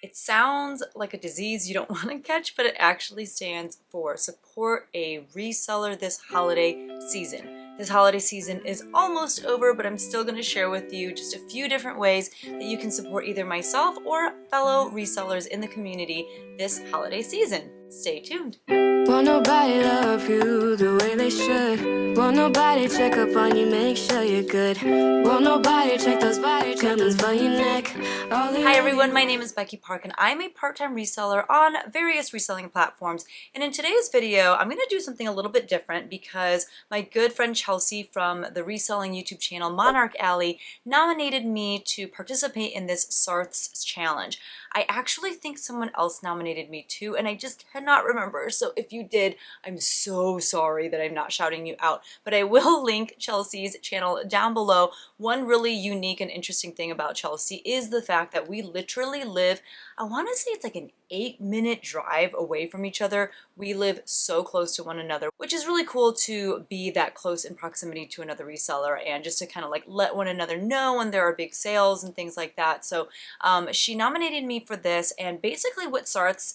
It sounds like a disease you don't want to catch, but it actually stands for support a reseller this holiday season. This holiday season is almost over, but I'm still going to share with you just a few different ways that you can support either myself or fellow resellers in the community this holiday season. Stay tuned. Won't nobody love you the way they should. Won't nobody check up on you, make sure you're good. Won't nobody check those body tremors for your neck. Hi everyone, my name is Becky Park and I'm a part-time reseller on various reselling platforms. And in today's video, I'm going to do something a little bit different because my good friend Chelsea from the reselling YouTube channel Monarch Alley nominated me to participate in this SARTHS challenge. I actually think someone else nominated me too, and I just cannot remember. So if you did, I'm so sorry that I'm not shouting you out, but I will link Chelsea's channel down below. One really unique and interesting thing about Chelsea is the fact that we literally live, I want to say it's like an 8-minute drive away from each other. We live so close to one another, which is really cool to be that close in proximity to another reseller and just to kind of like let one another know when there are big sales and things like that. So she nominated me for this, and basically what SARTHS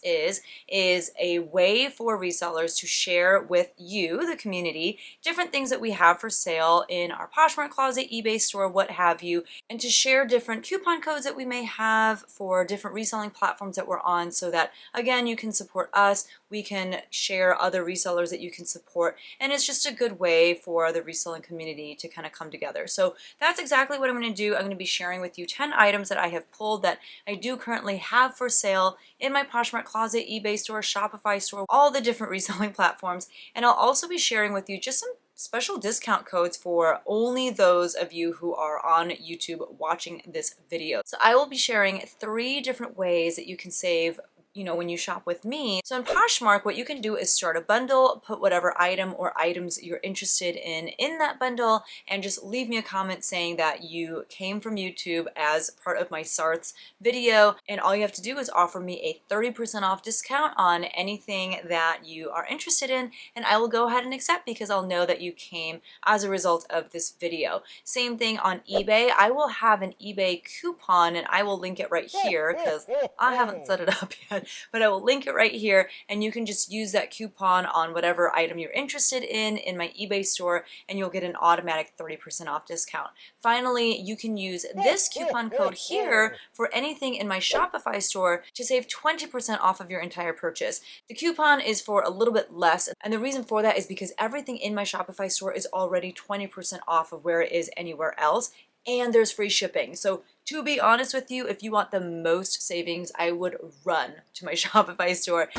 is a way for resellers to share with you, the community, different things that we have for sale in our Poshmark closet, eBay store, what have you, and to share different coupon codes that we may have for different reselling platforms that we're on, so that again you can support us, we can share other resellers that you can support, and it's just a good way for the reselling community to kind of come together. So that's exactly what I'm going to do. I'm going to be sharing with you 10 items that I have pulled that I do currently have for sale in my Poshmark closet, eBay store, Shopify store, all the different reselling platforms, and I'll also be sharing with you just some special discount codes for only those of you who are on YouTube watching this video. So I will be sharing 3 different ways that you can save when you shop with me. So in Poshmark, what you can do is start a bundle, put whatever item or items you're interested in that bundle, and just leave me a comment saying that you came from YouTube as part of my SARTHS video, and all you have to do is offer me a 30% off discount on anything that you are interested in, and I will go ahead and accept because I'll know that you came as a result of this video. Same thing on eBay. I will have an eBay coupon, and I will link it right here because I haven't set it up yet. But I will link it right here, and you can just use that coupon on whatever item you're interested in my eBay store, and you'll get an automatic 30% off discount. Finally, you can use this coupon code here for anything in my Shopify store to save 20% off of your entire purchase. The coupon is for a little bit less, and the reason for that is because everything in my Shopify store is already 20% off of where it is anywhere else, and there's free shipping. So to be honest with you, if you want the most savings, I would run to my Shopify store.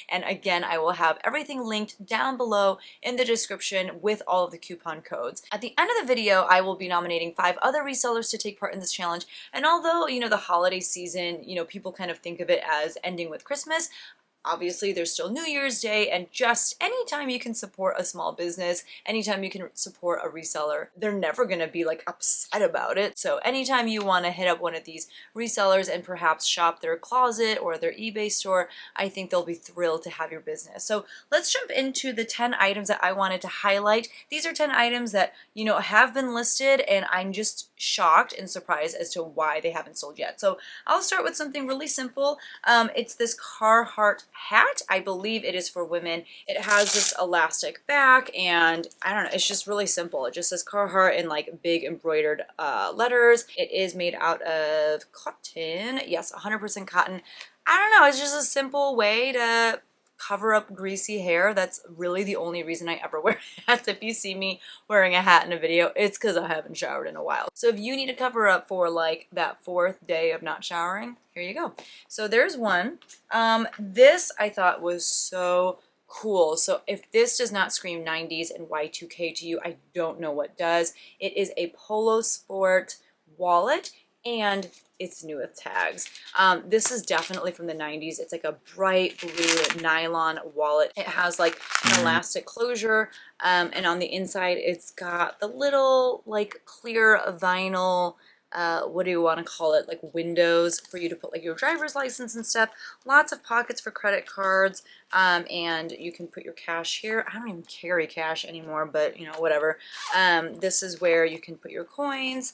And again, I will have everything linked down below in the description with all of the coupon codes. At the end of the video, I will be nominating 5 other resellers to take part in this challenge. And although, the holiday season, people kind of think of it as ending with Christmas, obviously, there's still New Year's Day, and just anytime you can support a small business, anytime you can support a reseller, they're never going to be like upset about it. So anytime you want to hit up one of these resellers and perhaps shop their closet or their eBay store, I think they'll be thrilled to have your business. So let's jump into the 10 items that I wanted to highlight. These are 10 items that, have been listed, and I'm just shocked and surprised as to why they haven't sold yet. So I'll start with something really simple. It's this Carhartt hat. I believe it is for women. It has this elastic back, and I don't know, it's just really simple. It just says Carhartt in like big embroidered letters. It is made out of cotton. Yes, 100% cotton. I don't know, it's just a simple way to cover up greasy hair. That's really the only reason I ever wear hats. If you see me wearing a hat in a video, it's because I haven't showered in a while. So if you need to cover up for like that 4th day of not showering, here you go. So there's one. This I thought was so cool. So if this does not scream 90s and Y2K to you, I don't know what does. It is a Polo Sport wallet, and it's new with tags. This is definitely from the 90s. It's like a bright blue nylon wallet. It has like an elastic closure, and on the inside it's got the little like clear vinyl what do you want to call it, like windows for you to put like your driver's license and stuff. Lots of pockets for credit cards, and you can put your cash here. I don't even carry cash anymore, but you know, whatever. This is where you can put your coins.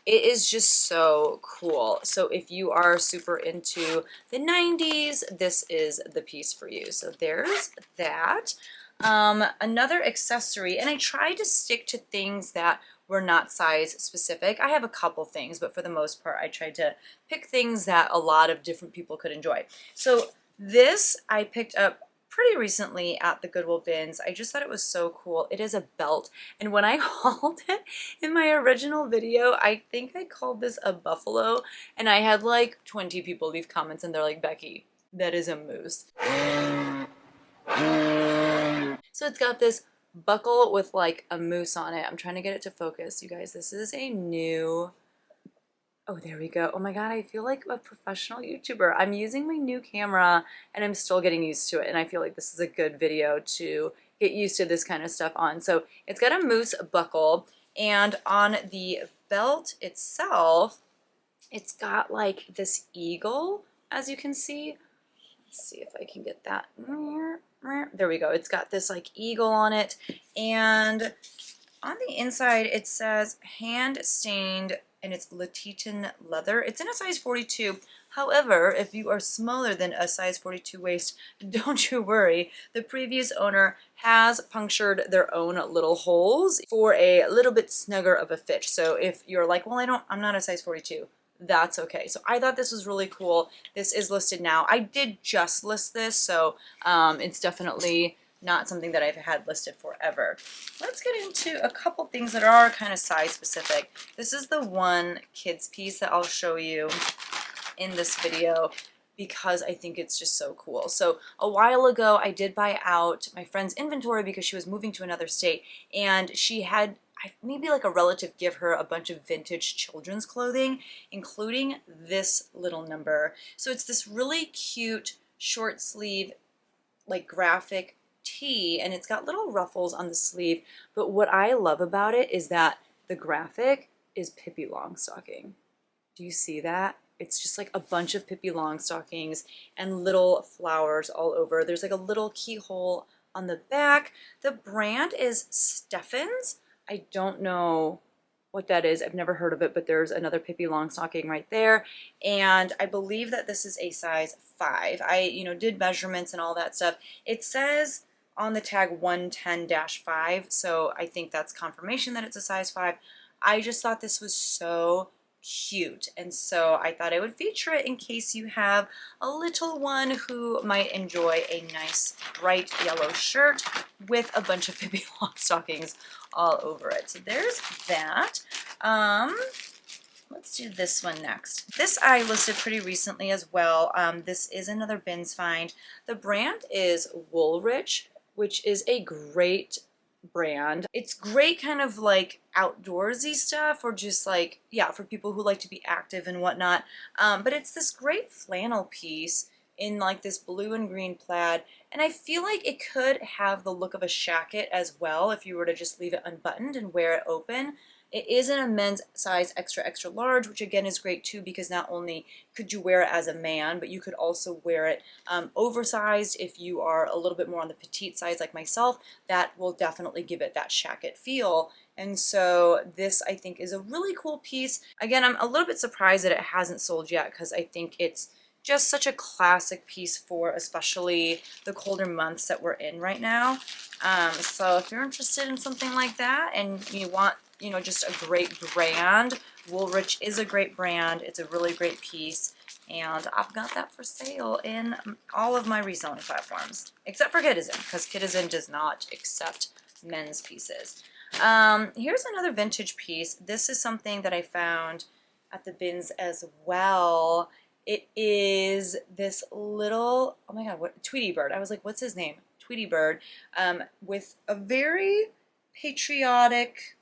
It is just so cool. So if you are super into the 90s, this is the piece for you. So there's that. Another accessory, and I tried to stick to things that were not size specific. I have a couple things, but for the most part, I tried to pick things that a lot of different people could enjoy. So this I picked up pretty recently at the Goodwill bins. I just thought it was so cool. It is a belt, and when I hauled it in my original video, I think I called this a buffalo, and I had like 20 people leave comments, and they're like, Becky, that is a moose. So it's got this buckle with like a moose on it. I'm trying to get it to focus. You guys, this is a new, oh, there we go. Oh my God, I feel like a professional YouTuber. I'm using my new camera and I'm still getting used to it. And I feel like this is a good video to get used to this kind of stuff on. So it's got a moose buckle, and on the belt itself, it's got like this eagle, as you can see. Let's see if I can get that. There we go. It's got this like eagle on it, and on the inside it says hand stained, and it's Latitan leather. It's in a size 42. However, if you are smaller than a size 42 waist, don't you worry. The previous owner has punctured their own little holes for a little bit snugger of a fit. So if you're like, well, I'm not a size 42, that's okay. So I thought this was really cool. This is listed now. I did just list this, so it's definitely not something that I've had listed forever. Let's get into a couple things that are kind of size specific. This is the one kids piece that I'll show you in this video because I think it's just so cool. So a while ago, I did buy out my friend's inventory because she was moving to another state, and she had maybe like a relative give her a bunch of vintage children's clothing, including this little number. So it's this really cute short sleeve, like graphic tee, and it's got little ruffles on the sleeve. But what I love about it is that the graphic is Pippi Longstocking. Do you see that? It's just like a bunch of Pippi Longstockings and little flowers all over. There's like a little keyhole on the back. The brand is Steffens. I don't know what that is. I've never heard of it, but there's another Pippi Longstocking right there. And I believe that this is a size 5. I, did measurements and all that stuff. It says on the tag 110-5, so I think that's confirmation that it's a size 5. I just thought this was so cute, and so I thought I would feature it in case you have a little one who might enjoy a nice bright yellow shirt with a bunch of Pippi Longstockings all over it. So there's that. Let's do this one next. This I listed pretty recently as well. This is another bins find. The brand is Woolrich, which is a great brand. It's great kind of like outdoorsy stuff, or just like, yeah, for people who like to be active and whatnot. But it's this great flannel piece in like this blue and green plaid, and I feel like it could have the look of a shacket as well if you were to just leave it unbuttoned and wear it open. It is in a men's size extra extra large, which again is great too, because not only could you wear it as a man, but you could also wear it oversized if you are a little bit more on the petite size like myself. That will definitely give it that shacket feel. And so this, I think, is a really cool piece. Again, I'm a little bit surprised that it hasn't sold yet, because I think it's just such a classic piece for especially the colder months that we're in right now. So if you're interested in something like that and you want, just a great brand, Woolrich is a great brand. It's a really great piece, and I've got that for sale in all of my reselling platforms, except for Kitizen, because Kitizen does not accept men's pieces. Here's another vintage piece. This is something that I found at the bins as well. It is this little, oh my God, what, Tweety Bird. I was like, what's his name? Tweety Bird, with a very patriotic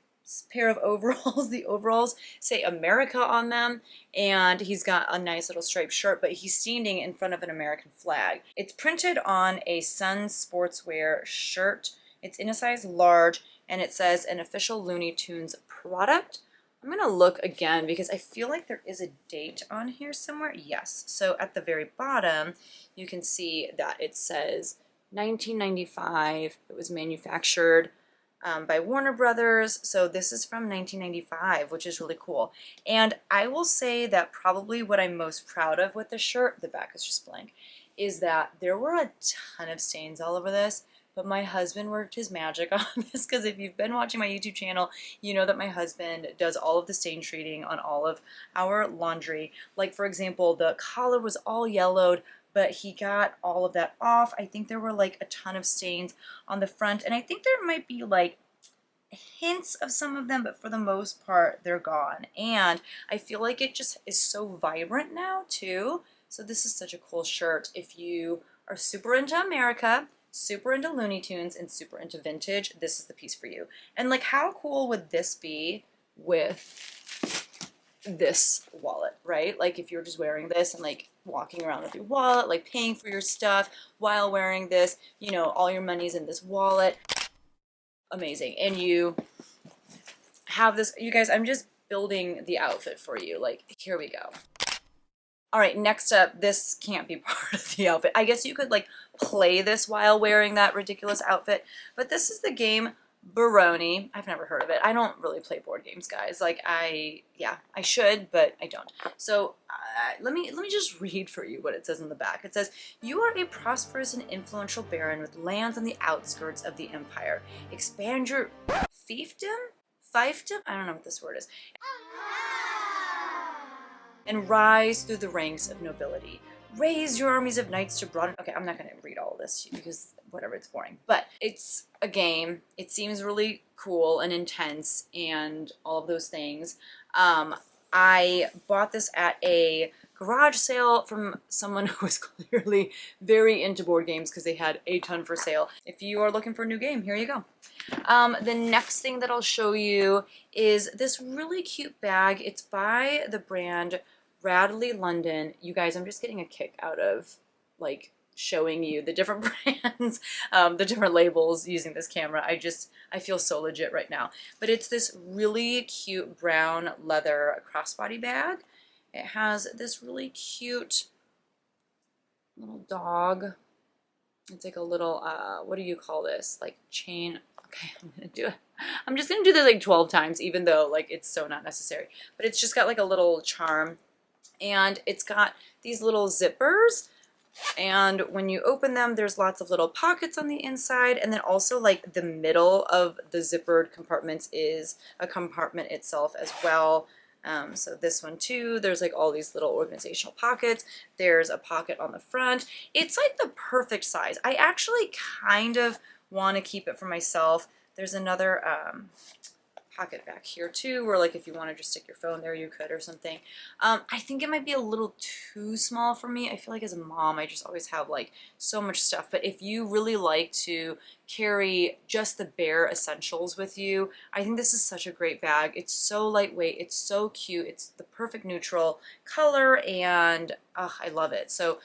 pair of overalls. The overalls say America on them, and he's got a nice little striped shirt, but he's standing in front of an American flag. It's printed on a Sun Sportswear shirt. It's in a size large, and it says an official Looney Tunes product I'm gonna look again because I feel like there is a date on here somewhere. Yes, so at the very bottom, you can see that it says 1995. It was manufactured by Warner Brothers. So this is from 1995, which is really cool. And I will say that probably what I'm most proud of with the shirt, the back is just blank, is that there were a ton of stains all over this. But my husband worked his magic on this, because if you've been watching my YouTube channel, you know that my husband does all of the stain treating on all of our laundry. Like, for example, the collar was all yellowed, but he got all of that off. I think there were like a ton of stains on the front, and I think there might be like hints of some of them, but for the most part, they're gone. And I feel like it just is so vibrant now too. So this is such a cool shirt. If you are super into America, super into Looney Tunes, and super into vintage, this is the piece for you. And like, how cool would this be with this wallet, right? Like, if you're just wearing this and like walking around with your wallet, like paying for your stuff while wearing this, you know, all your money's in this wallet. Amazing. And you have this, you guys, I'm just building the outfit for you. Like, here we go. All right, next up, this can't be part of the outfit. I guess you could like play this while wearing that ridiculous outfit, but this is the game Baroni. I've never heard of it. I don't really play board games, guys. Like, I should, but I don't. So let me just read for you what it says on the back. It says, "You are a prosperous and influential baron with lands on the outskirts of the empire. Expand your fiefdom? Fiefdom? I don't know what this word is. And rise through the ranks of nobility. Raise your armies of knights to broaden..." Okay, I'm not going to read all of this because whatever, it's boring. But it's a game. It seems really cool and intense and all of those things. I bought this at a garage sale from someone who was clearly very into board games because they had a ton for sale. If you are looking for a new game, here you go. The next thing that I'll show you is this really cute bag. It's by the brand Radley London. You guys, I'm just getting a kick out of like showing you the different brands, the different labels using this camera. I feel so legit right now. But it's this really cute brown leather crossbody bag. It has this really cute little dog. It's like a little, what do you call this? Like chain. Okay, I'm gonna do it. I'm just gonna do this like 12 times, even though like it's so not necessary. But it's just got like a little charm, and it's got these little zippers. And when you open them, there's lots of little pockets on the inside, and then also like the middle of the zippered compartments is a compartment itself as well. So this one too, there's like all these little organizational pockets. There's a pocket on the front. It's like the perfect size. I actually kind of want to keep it for myself. There's another pocket back here too, where like if you want to just stick your phone there, you could, or something. I think it might be a little too small for me. I feel like as a mom, I just always have like so much stuff. But if you really like to carry just the bare essentials with you, I think this is such a great bag. It's so lightweight, it's so cute, it's the perfect neutral color, and I love it. So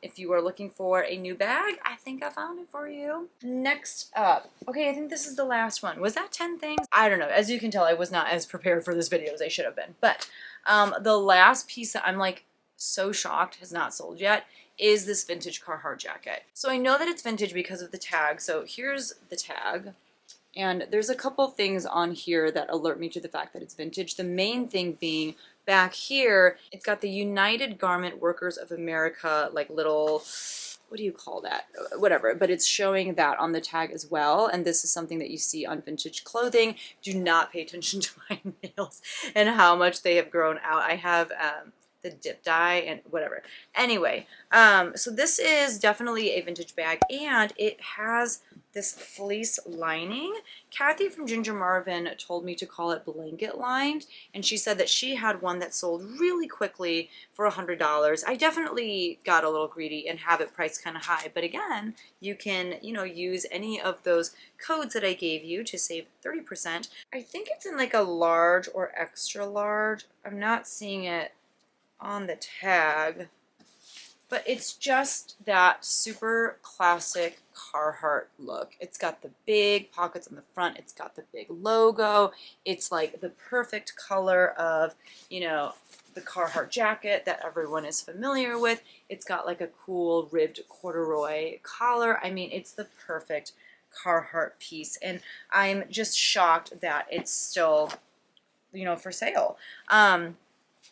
if you are looking for a new bag, I think I found it for you. Next up, okay, I think this is the last one. Was that 10 things? I don't know. As you can tell, I was not as prepared for this video as I should have been. But the last piece that I'm like so shocked has not sold yet is this vintage Carhartt jacket. So I know that it's vintage because of the tag. So here's the tag. And there's a couple things on here that alert me to the fact that it's vintage. The main thing being back here, it's got the United Garment Workers of America, like little, what do you call that? Whatever, but it's showing that on the tag as well. And this is something that you see on vintage clothing. Do not pay attention to my nails and how much they have grown out. I have the dip dye and whatever. Anyway, so this is definitely a vintage bag, and it has this fleece lining. Kathy from Ginger Marvin told me to call it blanket lined, and she said that she had one that sold really quickly for $100. I definitely got a little greedy and have it priced kind of high, but again, you can, you know, use any of those codes that I gave you to save 30%. I think it's in like a large or extra large. I'm not seeing it on the tag, but it's just that super classic Carhartt look. It's got the big pockets on the front. It's got the big logo. It's like the perfect color of, you know, the Carhartt jacket that everyone is familiar with. It's got like a cool ribbed corduroy collar. I mean, it's the perfect Carhartt piece, and I'm just shocked that it's still, you know, for sale.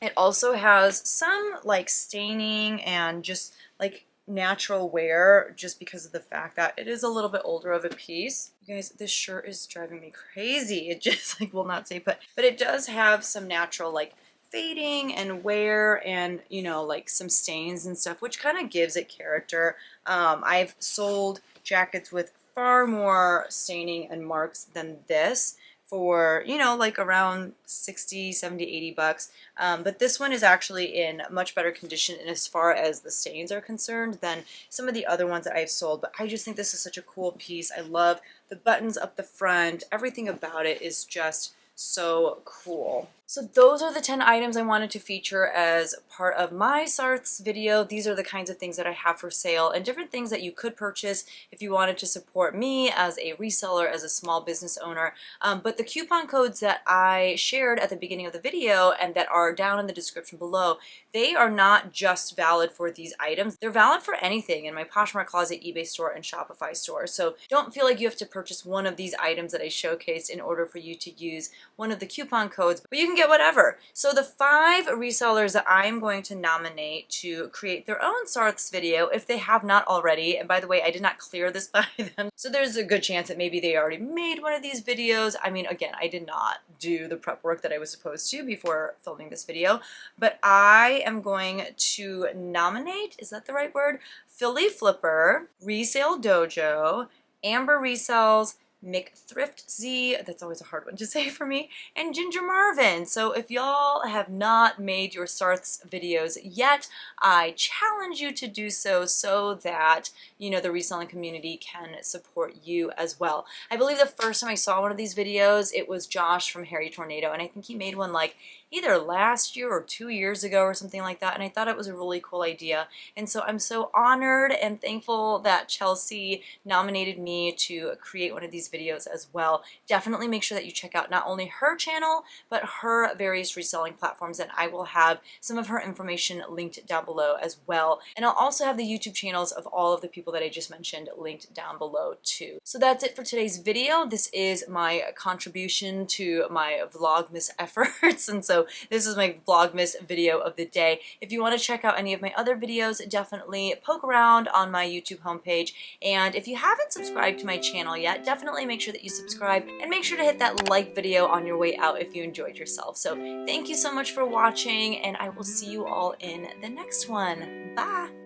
It also has some like staining and just like natural wear, just because of the fact that it is a little bit older of a piece. You guys, this shirt is driving me crazy. It just like will not stay put, but it does have some natural like fading and wear, and you know, like some stains and stuff, which kind of gives it character. I've sold jackets with far more staining and marks than this for, you know, like around 60, 70, 80 bucks. But this one is actually in much better condition and as far as the stains are concerned than some of the other ones that I've sold. But I just think this is such a cool piece. I love the buttons up the front. Everything about it is just so cool. So those are the 10 items I wanted to feature as part of my SARTHS video. These are the kinds of things that I have for sale and different things that you could purchase if you wanted to support me as a reseller, as a small business owner. But the coupon codes that I shared at the beginning of the video and that are down in the description below, they are not just valid for these items. They're valid for anything in my Poshmark Closet, eBay store, and Shopify store. So don't feel like you have to purchase one of these items that I showcased in order for you to use one of the coupon codes, but you can get whatever. So the 5 resellers that I'm going to nominate to create their own SARTHS video, if they have not already, and by the way, I did not clear this by them, so there's a good chance that maybe they already made one of these videos. I mean, again, I did not do the prep work that I was supposed to before filming this video, but I am going to nominate, is that the right word? Philly Flipper, Resale Dojo, Amber Resells, McThriftZ, that's always a hard one to say for me, and Ginger Marvin. So if y'all have not made your SARTHS videos yet, I challenge you to do so, so that, you know, the reselling community can support you as well. I believe the first time I saw one of these videos, it was Josh from Harry Tornado, and I think he made one like either last year or 2 years ago or something like that, and I thought it was a really cool idea. And so I'm so honored and thankful that Chelsea nominated me to create one of these videos as well. Definitely make sure that you check out not only her channel, but her various reselling platforms, and I will have some of her information linked down below as well. And I'll also have the YouTube channels of all of the people that I just mentioned linked down below too. So that's it for today's video. This is my contribution to my Vlogmas efforts, and so this is my Vlogmas video of the day. If you want to check out any of my other videos, definitely poke around on my YouTube homepage. And if you haven't subscribed to my channel yet, definitely make sure that you subscribe and make sure to hit that like video on your way out if you enjoyed yourself. So thank you so much for watching, and I will see you all in the next one. Bye!